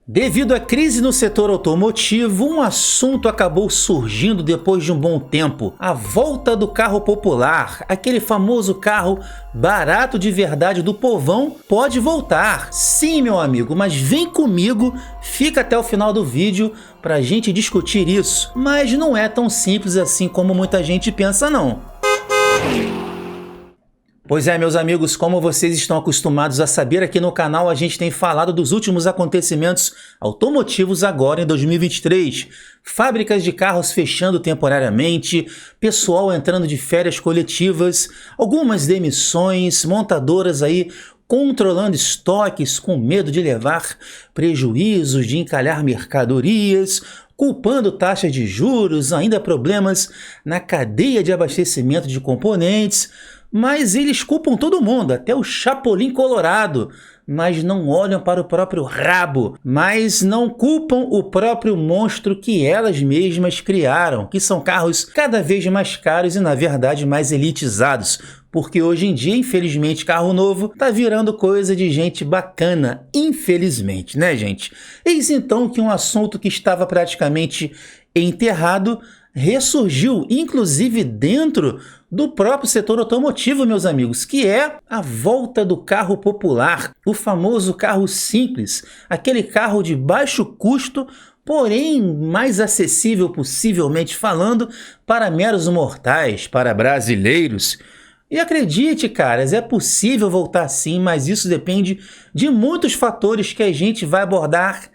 Devido à crise no setor automotivo, um assunto acabou surgindo depois de um bom tempo: a volta do carro popular. Aquele famoso carro barato de verdade do povão pode voltar. Sim, meu amigo, mas vem comigo, fica até o final do vídeo pra gente discutir isso. Mas não é tão simples assim como muita gente pensa não. Pois é, meus amigos, como vocês estão acostumados a saber, aqui no canal a gente tem falado dos últimos acontecimentos automotivos agora em 2023. Fábricas de carros fechando temporariamente, pessoal entrando de férias coletivas, algumas demissões, montadoras aí controlando estoques com medo de levar prejuízos, de encalhar mercadorias, culpando taxas de juros, ainda problemas na cadeia de abastecimento de componentes. Mas eles culpam todo mundo, até o Chapolin Colorado, mas não olham para o próprio rabo, mas não culpam o próprio monstro que elas mesmas criaram, que são carros cada vez mais caros e, na verdade, mais elitizados. Porque hoje em dia, infelizmente, carro novo tá virando coisa de gente bacana, infelizmente, né, gente? Eis então que um assunto que estava praticamente enterrado ressurgiu, inclusive dentro do próprio setor automotivo, meus amigos, que é a volta do carro popular, o famoso carro simples, aquele carro de baixo custo, porém mais acessível possivelmente falando para meros mortais, para brasileiros. E acredite, caras, é possível voltar sim, mas isso depende de muitos fatores que a gente vai abordar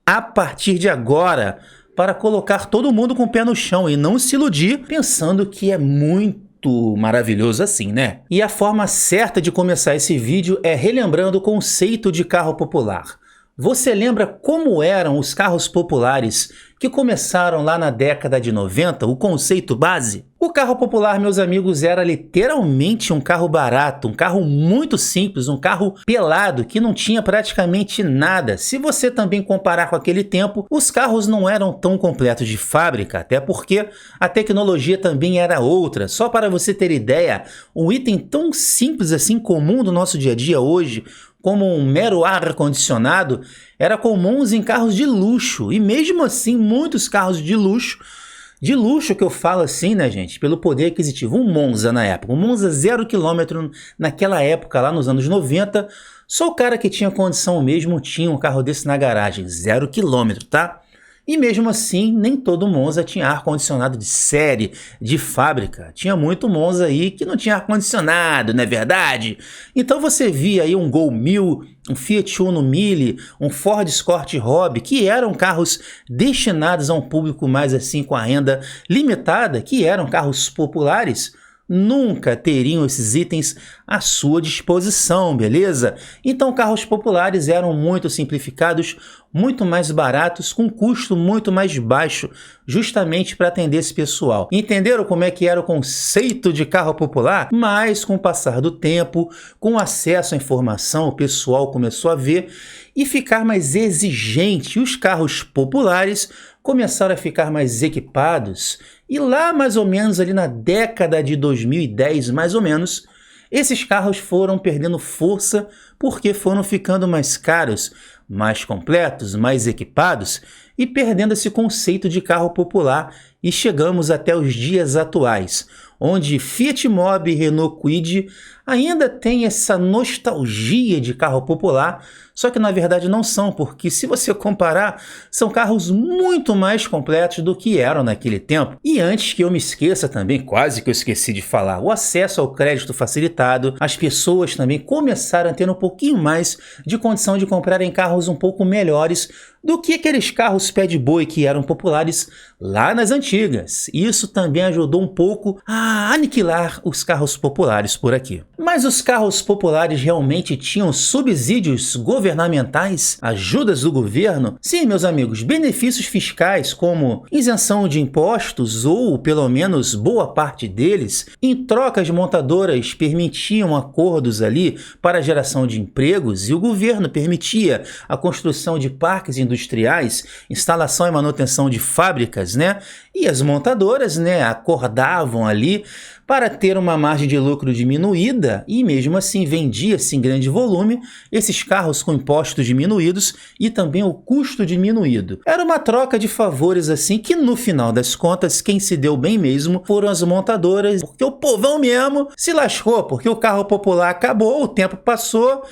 a partir de agora, para colocar todo mundo com o pé no chão e não se iludir pensando que é muito maravilhoso assim, né? E a forma certa de começar esse vídeo é relembrando o conceito de carro popular. Você lembra como eram os carros populares que começaram lá na década de 90, o conceito base? O carro popular, meus amigos, era literalmente um carro barato, um carro muito simples, um carro pelado, que não tinha praticamente nada. Se você também comparar com aquele tempo, os carros não eram tão completos de fábrica, até porque a tecnologia também era outra. Só para você ter ideia, um item tão simples assim, comum do nosso dia a dia hoje, como um mero ar-condicionado, era comuns em carros de luxo. E mesmo assim, muitos carros de luxo que eu falo assim, né, gente, pelo poder aquisitivo, um Monza na época, um Monza 0 km naquela época, lá nos anos 90, só o cara que tinha condição mesmo tinha um carro desse na garagem, 0 km, tá? E mesmo assim, nem todo Monza tinha ar-condicionado de série, de fábrica. Tinha muito Monza aí que não tinha ar-condicionado, não é verdade? Então você via aí um Gol 1000, um Fiat Uno Mille, um Ford Escort Hobby, que eram carros destinados a um público mais assim com a renda limitada, que eram carros populares, nunca teriam esses itens à sua disposição, beleza? Então carros populares eram muito simplificados, muito mais baratos, com custo muito mais baixo, justamente para atender esse pessoal. Entenderam como é que era o conceito de carro popular? Mas com o passar do tempo, com acesso à informação, o pessoal começou a ver e ficar mais exigente. E os carros populares começaram a ficar mais equipados. E lá mais ou menos ali na década de 2010, mais ou menos, esses carros foram perdendo força porque foram ficando mais caros, mais completos, mais equipados e perdendo esse conceito de carro popular, e chegamos até os dias atuais, onde Fiat Mobi e Renault Kwid ainda tem essa nostalgia de carro popular, só que na verdade não são, porque se você comparar, são carros muito mais completos do que eram naquele tempo. E antes que eu me esqueça também, quase que eu esqueci de falar, o acesso ao crédito facilitado, as pessoas também começaram a ter um pouquinho mais de condição de comprarem carros um pouco melhores do que aqueles carros pé de boi que eram populares lá nas antigas. Isso também ajudou um pouco a aniquilar os carros populares por aqui. Mas os carros populares realmente tinham subsídios governamentais? Ajudas do governo? Sim, meus amigos, benefícios fiscais como isenção de impostos, ou pelo menos boa parte deles. Em troca, as montadoras permitiam acordos ali para a geração de empregos, e o governo permitia a construção de parques industriais, instalação e manutenção de fábricas, né? E as montadoras, né, acordavam ali para ter uma margem de lucro diminuída e mesmo assim vendia-se em grande volume esses carros com impostos diminuídos e também o custo diminuído. Era uma troca de favores assim que no final das contas quem se deu bem mesmo foram as montadoras, porque o povão mesmo se lascou, porque o carro popular acabou, o tempo passou.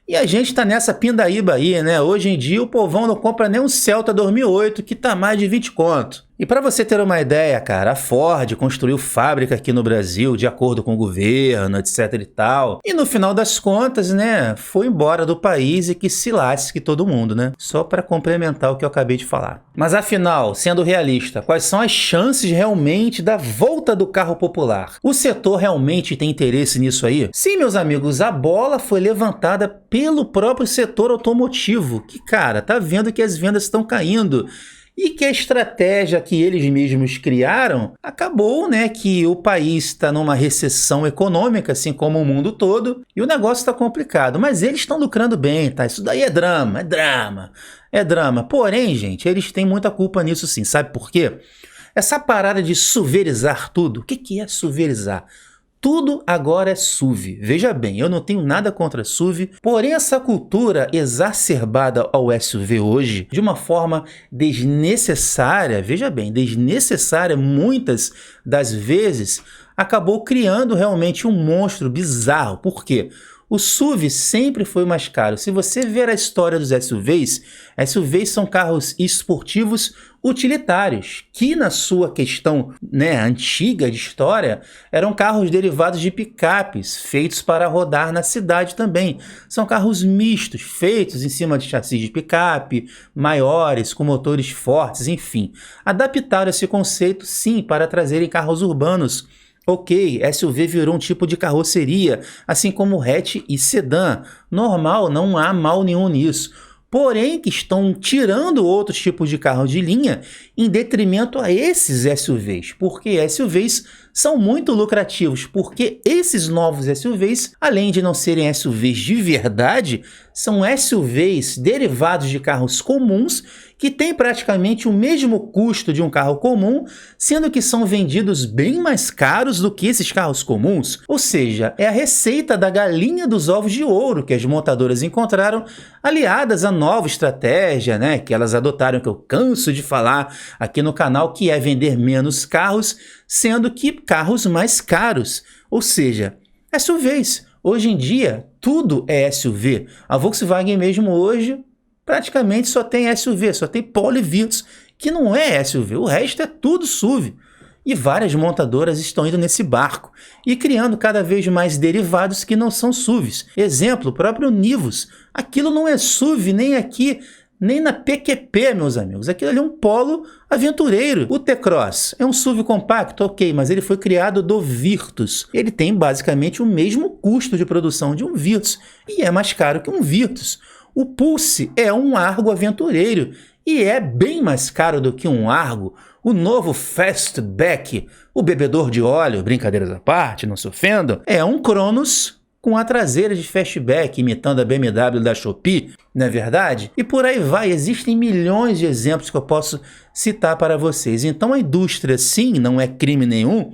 E a gente tá nessa pindaíba aí, né? Hoje em dia o povão não compra nem um Celta 2008 que tá mais de 20 conto. E para você ter uma ideia, cara, a Ford construiu fábrica aqui no Brasil de acordo com o governo, etc e tal. E no final das contas, né, foi embora do país e que se lasque todo mundo, né? Só para complementar o que eu acabei de falar. Mas afinal, sendo realista, quais são as chances realmente da volta do carro popular? O setor realmente tem interesse nisso aí? Sim, meus amigos, a bola foi levantada pelo próprio setor automotivo, que, cara, tá vendo que as vendas estão caindo. E que a estratégia que eles mesmos criaram acabou, né, que o país está numa recessão econômica, assim como o mundo todo, e o negócio está complicado. Mas eles estão lucrando bem, tá? Isso daí é drama, é drama, é drama. Porém, gente, eles têm muita culpa nisso sim. Sabe por quê? Essa parada de suverizar tudo. O que é suverizar? Tudo agora é SUV. Veja bem, eu não tenho nada contra SUV, porém essa cultura exacerbada ao SUV hoje, de uma forma desnecessária, veja bem, desnecessária muitas das vezes, acabou criando realmente um monstro bizarro. Por quê? O SUV sempre foi mais caro. Se você ver a história dos SUVs são carros esportivos utilitários, que na sua questão, né, antiga de história, eram carros derivados de picapes, feitos para rodar na cidade também. São carros mistos, feitos em cima de chassis de picape, maiores, com motores fortes, enfim. Adaptaram esse conceito, sim, para trazerem carros urbanos. Ok, SUV virou um tipo de carroceria, assim como hatch e sedã. Normal, não há mal nenhum nisso. Porém, que estão tirando outros tipos de carros de linha em detrimento a esses SUVs, porque SUVs são muito lucrativos, porque esses novos SUVs, além de não serem SUVs de verdade, são SUVs derivados de carros comuns que têm praticamente o mesmo custo de um carro comum, sendo que são vendidos bem mais caros do que esses carros comuns. Ou seja, é a receita da galinha dos ovos de ouro que as montadoras encontraram, aliadas à nova estratégia, né, que elas adotaram, que eu canso de falar aqui no canal, que é vender menos carros, sendo que carros mais caros. Ou seja, SUVs. Hoje em dia, tudo é SUV. A Volkswagen mesmo hoje praticamente só tem SUV, só tem Polo e Virtus, que não é SUV, o resto é tudo SUV. E várias montadoras estão indo nesse barco e criando cada vez mais derivados que não são SUVs. Exemplo, o próprio Nivus. Aquilo não é SUV nem aqui, nem na PQP, meus amigos. Aquilo ali é um Polo aventureiro. O T-Cross é um SUV compacto, ok, mas ele foi criado do Virtus. Ele tem basicamente o mesmo custo de produção de um Virtus e é mais caro que um Virtus. O Pulse é um Argo aventureiro e é bem mais caro do que um Argo. O novo Fastback, o bebedor de óleo, brincadeiras à parte, não se ofendam, é um Cronos com a traseira de Fastback, imitando a BMW da Shopee, não é verdade? E por aí vai, existem milhões de exemplos que eu posso citar para vocês. Então a indústria, sim, não é crime nenhum,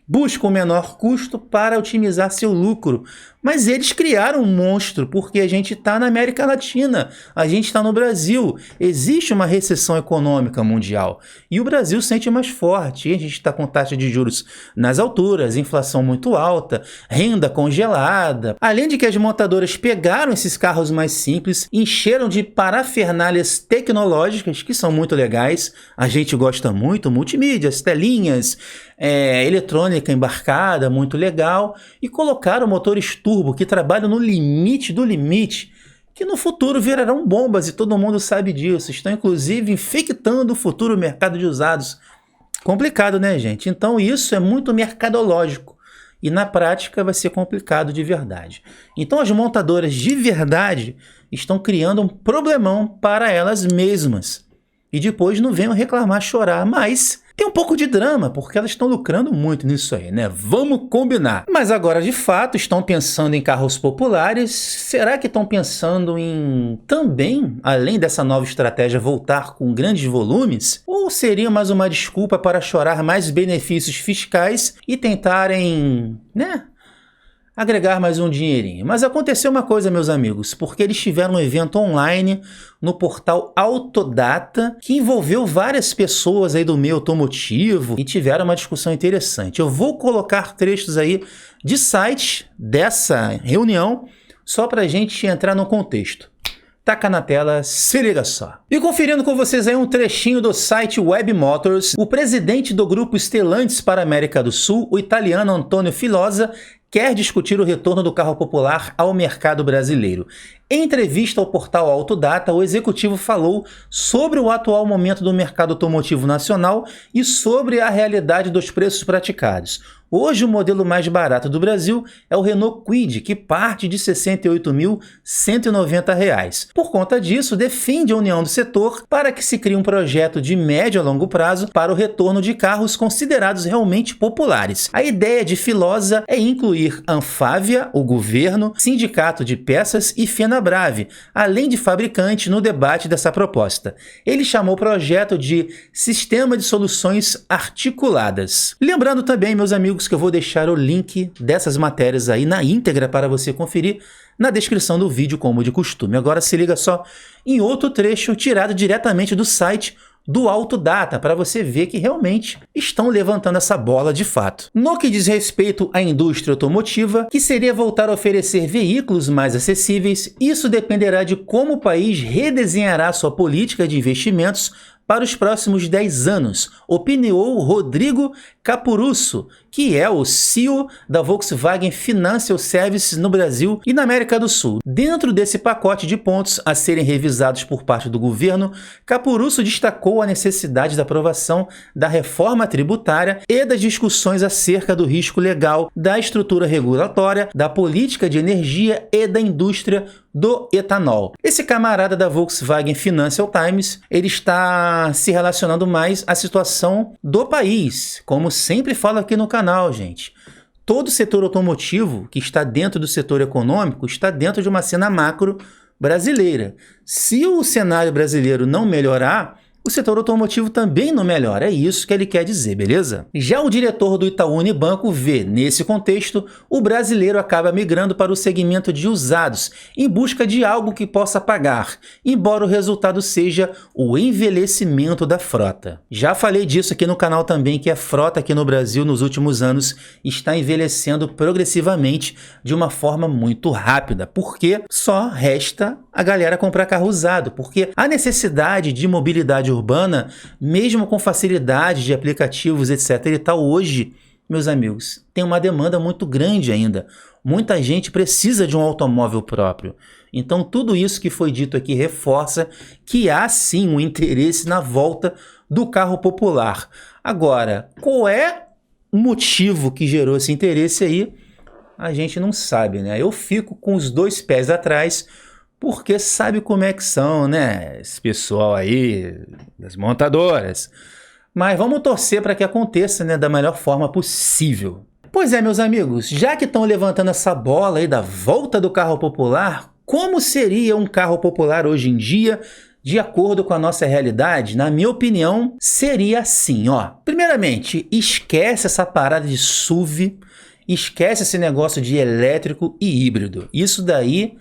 busca o menor custo para otimizar seu lucro. Mas eles criaram um monstro, porque a gente está na América Latina, a gente está no Brasil. Existe uma recessão econômica mundial e o Brasil sente mais forte. A gente está com taxa de juros nas alturas, inflação muito alta, renda congelada. Além de que as montadoras pegaram esses carros mais simples, encheram de parafernálias tecnológicas, que são muito legais. A gente gosta muito, multimídias, telinhas, eletrônica embarcada, muito legal. E colocaram motores turbo que trabalham no limite do limite, que no futuro virarão bombas e todo mundo sabe disso. Estão inclusive infectando o futuro mercado de usados. Complicado, né, gente? Então isso é muito mercadológico e na prática vai ser complicado de verdade. Então as montadoras de verdade estão criando um problemão para elas mesmas. E depois não venham reclamar, chorar, mas Tem um pouco de drama, porque elas estão lucrando muito nisso aí, né? Vamos combinar. Mas agora, de fato, estão pensando em carros populares. Será que estão pensando em também, além dessa nova estratégia, voltar com grandes volumes? Ou seria mais uma desculpa para chorar mais benefícios fiscais e tentarem, né, agregar mais um dinheirinho? Mas aconteceu uma coisa, meus amigos, porque eles tiveram um evento online no portal Autodata que envolveu várias pessoas aí do meio automotivo e tiveram uma discussão interessante. Eu vou colocar trechos aí de sites dessa reunião só para a gente entrar no contexto. Taca na tela, se liga só. E conferindo com vocês aí um trechinho do site Web Motors, o presidente do grupo Stellantis para a América do Sul, o italiano Antonio Filosa, quer discutir o retorno do carro popular ao mercado brasileiro. Em entrevista ao portal Autodata, o executivo falou sobre o atual momento do mercado automotivo nacional e sobre a realidade dos preços praticados. Hoje, o modelo mais barato do Brasil é o Renault Kwid, que parte de R$ 68.190. Por conta disso, defende a união do setor para que se crie um projeto de médio a longo prazo para o retorno de carros considerados realmente populares. A ideia de Filosa é incluir Anfávia, o governo, Sindicato de Peças e Fenabrave, além de fabricantes, no debate dessa proposta. Ele chamou o projeto de Sistema de Soluções Articuladas. Lembrando também, meus amigos, que eu vou deixar o link dessas matérias aí na íntegra para você conferir na descrição do vídeo, como de costume. Agora se liga só em outro trecho tirado diretamente do site do Autodata, para você ver que realmente estão levantando essa bola de fato. No que diz respeito à indústria automotiva, que seria voltar a oferecer veículos mais acessíveis, isso dependerá de como o país redesenhará sua política de investimentos para os próximos 10 anos, opiniou Rodrigo Caporusso, que é o CEO da Volkswagen Financial Services no Brasil e na América do Sul. Dentro desse pacote de pontos a serem revisados por parte do governo, Caporusso destacou a necessidade da aprovação da reforma tributária e das discussões acerca do risco legal, da estrutura regulatória, da política de energia e da indústria do etanol. Esse camarada da Volkswagen Financial Times, ele está se relacionando mais à situação do país, como sempre falo aqui no canal, gente. Todo o setor automotivo que está dentro do setor econômico está dentro de uma cena macro brasileira. Se o cenário brasileiro não melhorar, o setor automotivo também não melhora, é isso que ele quer dizer, beleza? Já o diretor do Itaú Unibanco vê, nesse contexto, o brasileiro acaba migrando para o segmento de usados, em busca de algo que possa pagar, embora o resultado seja o envelhecimento da frota. Já falei disso aqui no canal também, que a frota aqui no Brasil nos últimos anos está envelhecendo progressivamente de uma forma muito rápida, porque só resta a galera comprar carro usado, porque a necessidade de mobilidade urbana, mesmo com facilidade de aplicativos, etc. e tal, hoje, meus amigos, tem uma demanda muito grande ainda. Muita gente precisa de um automóvel próprio. Então, tudo isso que foi dito aqui reforça que há sim um interesse na volta do carro popular. Agora, qual é o motivo que gerou esse interesse aí? A gente não sabe, né? Eu fico com os dois pés atrás, porque sabe como é que são, né? Esse pessoal aí das montadoras. Mas vamos torcer para que aconteça, né, da melhor forma possível. Pois é, meus amigos, já que estão levantando essa bola aí da volta do carro popular, como seria um carro popular hoje em dia, de acordo com a nossa realidade? Na minha opinião, seria assim, ó. Primeiramente, esquece essa parada de SUV, esquece esse negócio de elétrico e híbrido. Isso daí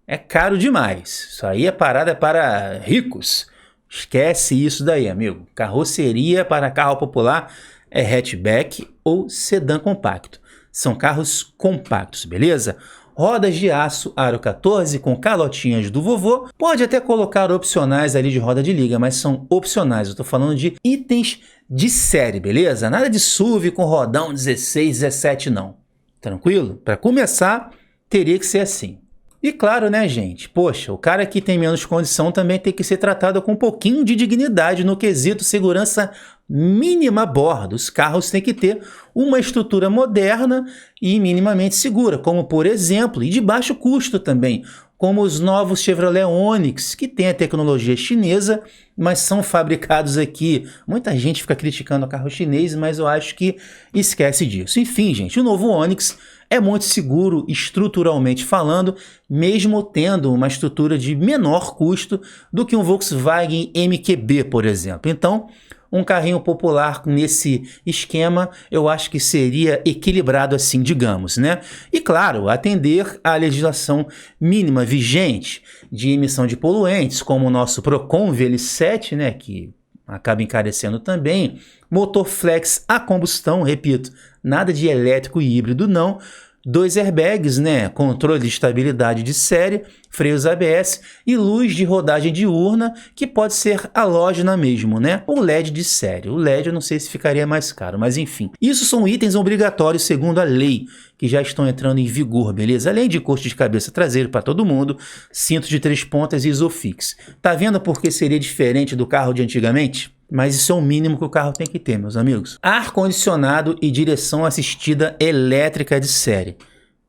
é caro demais. Isso aí é parada para ricos. Esquece isso daí, amigo. Carroceria para carro popular é hatchback ou sedã compacto. São carros compactos, beleza? Rodas de aço aro 14 com calotinhas do vovô. Pode até colocar opcionais ali de roda de liga, mas são opcionais. Eu tô falando de itens de série, beleza? Nada de SUV com rodão 16, 17 não. Tranquilo? Para começar, teria que ser assim. E claro, né, gente? Poxa, o cara que tem menos condição também tem que ser tratado com um pouquinho de dignidade no quesito segurança mínima a bordo. Os carros têm que ter uma estrutura moderna e minimamente segura, como por exemplo, e de baixo custo também, como os novos Chevrolet Onix, que tem a tecnologia chinesa, mas são fabricados aqui. Muita gente fica criticando o carro chinês, mas eu acho que esquece disso. Enfim, gente, o novo Onix é muito seguro estruturalmente falando, mesmo tendo uma estrutura de menor custo do que um Volkswagen MQB, por exemplo. Então, um carrinho popular nesse esquema, eu acho que seria equilibrado assim, digamos, né? E claro, atender à legislação mínima vigente de emissão de poluentes, como o nosso Procon VL7, né, que acaba encarecendo também, motor flex a combustão, repito, nada de elétrico e híbrido não, 2 airbags, né, controle de estabilidade de série, freios ABS e luz de rodagem diurna, que pode ser halógena mesmo, né, ou LED de série. O LED eu não sei se ficaria mais caro, mas enfim. Isso são itens obrigatórios segundo a lei, que já estão entrando em vigor, beleza? Além de costo de cabeça traseiro para todo mundo, cinto de 3 pontas e Isofix. Tá vendo por que seria diferente do carro de antigamente? Mas isso é o mínimo que o carro tem que ter, meus amigos. Ar-condicionado e direção assistida elétrica de série.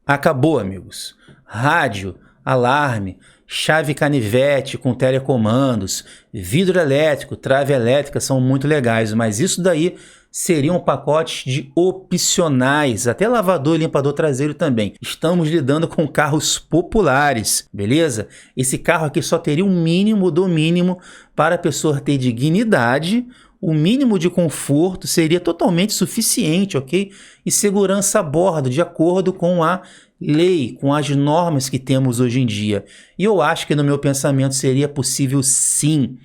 Acabou, amigos. Rádio, alarme, chave canivete com telecomandos, vidro elétrico, trave elétrica são muito legais, mas isso daí seriam pacotes de opcionais, até lavador e limpador traseiro também. Estamos lidando com carros populares, beleza? Esse carro aqui só teria um mínimo do mínimo para a pessoa ter dignidade, o mínimo de conforto seria totalmente suficiente, ok? E segurança a bordo, de acordo com a lei, com as normas que temos hoje em dia. E eu acho que no meu pensamento seria possível sim,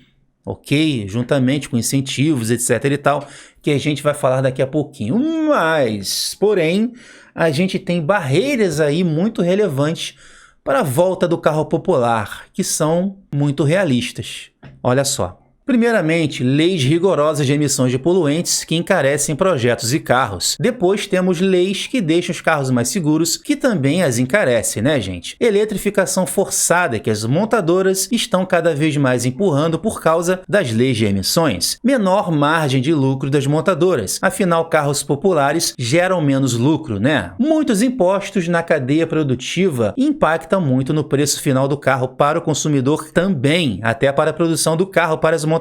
ok? Juntamente com incentivos, etc e tal, que a gente vai falar daqui a pouquinho. Mas, porém, a gente tem barreiras aí muito relevantes para a volta do carro popular, que são muito realistas. Olha só. Primeiramente, leis rigorosas de emissões de poluentes que encarecem projetos e carros. Depois temos leis que deixam os carros mais seguros, que também as encarecem, né, gente? Eletrificação forçada que as montadoras estão cada vez mais empurrando por causa das leis de emissões. Menor margem de lucro das montadoras. Afinal, carros populares geram menos lucro, né? Muitos impostos na cadeia produtiva impactam muito no preço final do carro para o consumidor também, até para a produção do carro para as montadoras.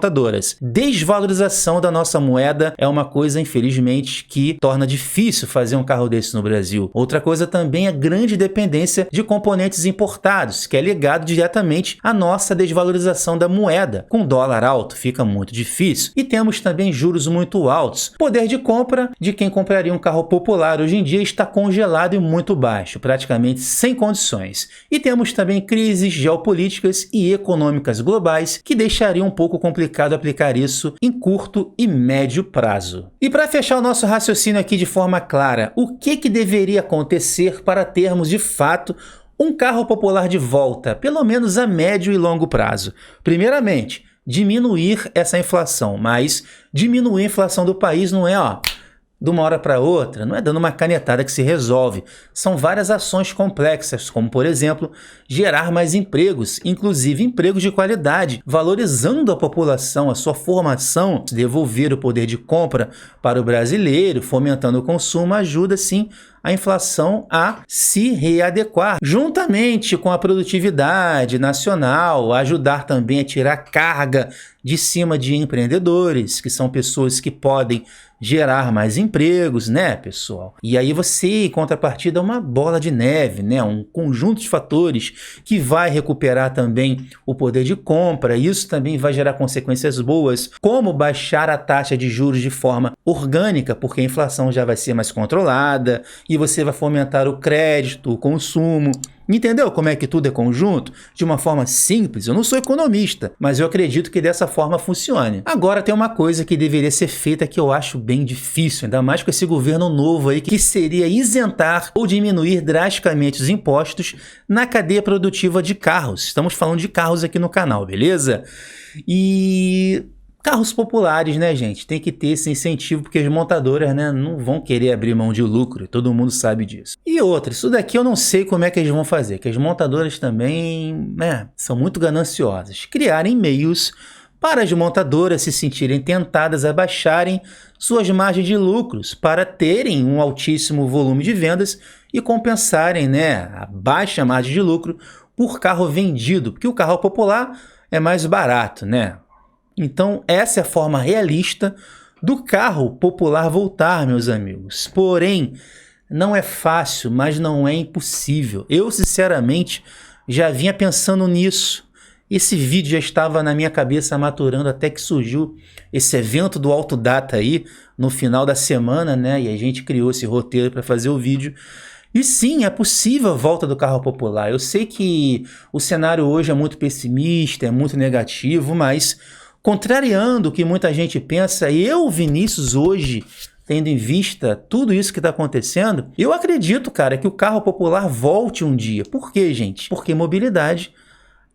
Desvalorização da nossa moeda é uma coisa, infelizmente, que torna difícil fazer um carro desse no Brasil. Outra coisa também é a grande dependência de componentes importados, que é ligado diretamente à nossa desvalorização da moeda. Com dólar alto, fica muito difícil. E temos também juros muito altos. Poder de compra de quem compraria um carro popular hoje em dia está congelado e muito baixo, praticamente sem condições. E temos também crises geopolíticas e econômicas globais que deixariam um pouco complicado aplicar isso em curto e médio prazo. E para fechar o nosso raciocínio aqui de forma clara, o que deveria acontecer para termos de fato um carro popular de volta, pelo menos a médio e longo prazo? Primeiramente, diminuir essa inflação, mas diminuir a inflação do país não é, de uma hora para outra, não é dando uma canetada que se resolve. São várias ações complexas, como, por exemplo, gerar mais empregos, inclusive empregos de qualidade, valorizando a população, a sua formação, devolver o poder de compra para o brasileiro, fomentando o consumo, ajuda sim a inflação a se readequar, juntamente com a produtividade nacional, ajudar também a tirar carga de cima de empreendedores, que são pessoas que podem gerar mais empregos, né, pessoal? E aí você, em contrapartida, é uma bola de neve, né? Um conjunto de fatores que vai recuperar também o poder de compra. Isso também vai gerar consequências boas, como baixar a taxa de juros de forma orgânica, porque a inflação já vai ser mais controlada e você vai fomentar o crédito, o consumo. Entendeu como é que tudo é conjunto? De uma forma simples. Eu não sou economista, mas eu acredito que dessa forma funcione. Agora tem uma coisa que deveria ser feita que eu acho bem difícil, ainda mais com esse governo novo aí, que seria isentar ou diminuir drasticamente os impostos na cadeia produtiva de carros. Estamos falando de carros aqui no canal, beleza? E carros populares, né, gente? Tem que ter esse incentivo, porque as montadoras, né, não vão querer abrir mão de lucro, todo mundo sabe disso. E outra, isso daqui eu não sei como é que eles vão fazer, que as montadoras também, né, são muito gananciosas. Criarem meios para as montadoras se sentirem tentadas a baixarem suas margens de lucros para terem um altíssimo volume de vendas e compensarem, né, a baixa margem de lucro por carro vendido, porque o carro popular é mais barato, né? Então, essa é a forma realista do carro popular voltar, meus amigos. Porém, não é fácil, mas não é impossível. Eu, sinceramente, já vinha pensando nisso. Esse vídeo já estava na minha cabeça maturando até que surgiu esse evento do Autodata aí no final da semana, né? E a gente criou esse roteiro para fazer o vídeo. E sim, é possível a volta do carro popular. Eu sei que o cenário hoje é muito pessimista, é muito negativo, mas contrariando o que muita gente pensa, eu, Vinícius, hoje, tendo em vista tudo isso que está acontecendo, eu acredito, cara, que o carro popular volte um dia. Por quê, gente? Porque mobilidade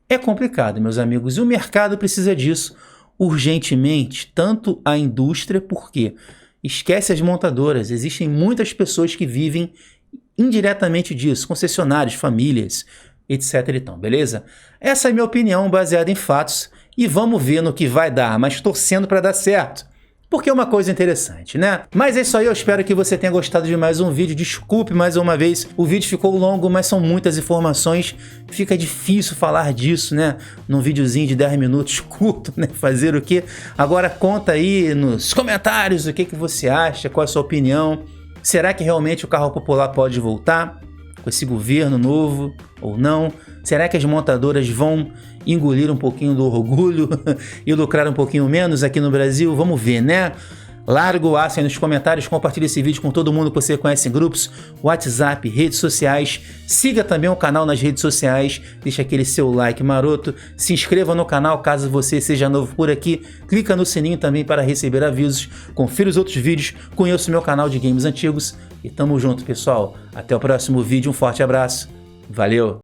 é complicado, meus amigos, e o mercado precisa disso urgentemente, tanto a indústria, porque esquece as montadoras, existem muitas pessoas que vivem indiretamente disso, concessionários, famílias, etc. Então, beleza? Essa é a minha opinião baseada em fatos e vamos ver no que vai dar, mas torcendo para dar certo. Porque é uma coisa interessante, né? Mas é isso aí, eu espero que você tenha gostado de mais um vídeo. Desculpe mais uma vez, o vídeo ficou longo, mas são muitas informações. Fica difícil falar disso, né? Num videozinho de 10 minutos curto, né? Fazer o quê? Agora conta aí nos comentários o que você acha, qual é a sua opinião. Será que realmente o carro popular pode voltar com esse governo novo ou não? Será que as montadoras vão engolir um pouquinho do orgulho e lucrar um pouquinho menos aqui no Brasil? Vamos ver, né? Larga o aço aí nos comentários, compartilha esse vídeo com todo mundo que você conhece em grupos, WhatsApp, redes sociais. Siga também o canal nas redes sociais, deixa aquele seu like maroto, se inscreva no canal caso você seja novo por aqui, clica no sininho também para receber avisos, confira os outros vídeos, conheça o meu canal de games antigos e tamo junto, pessoal. Até o próximo vídeo, um forte abraço, valeu!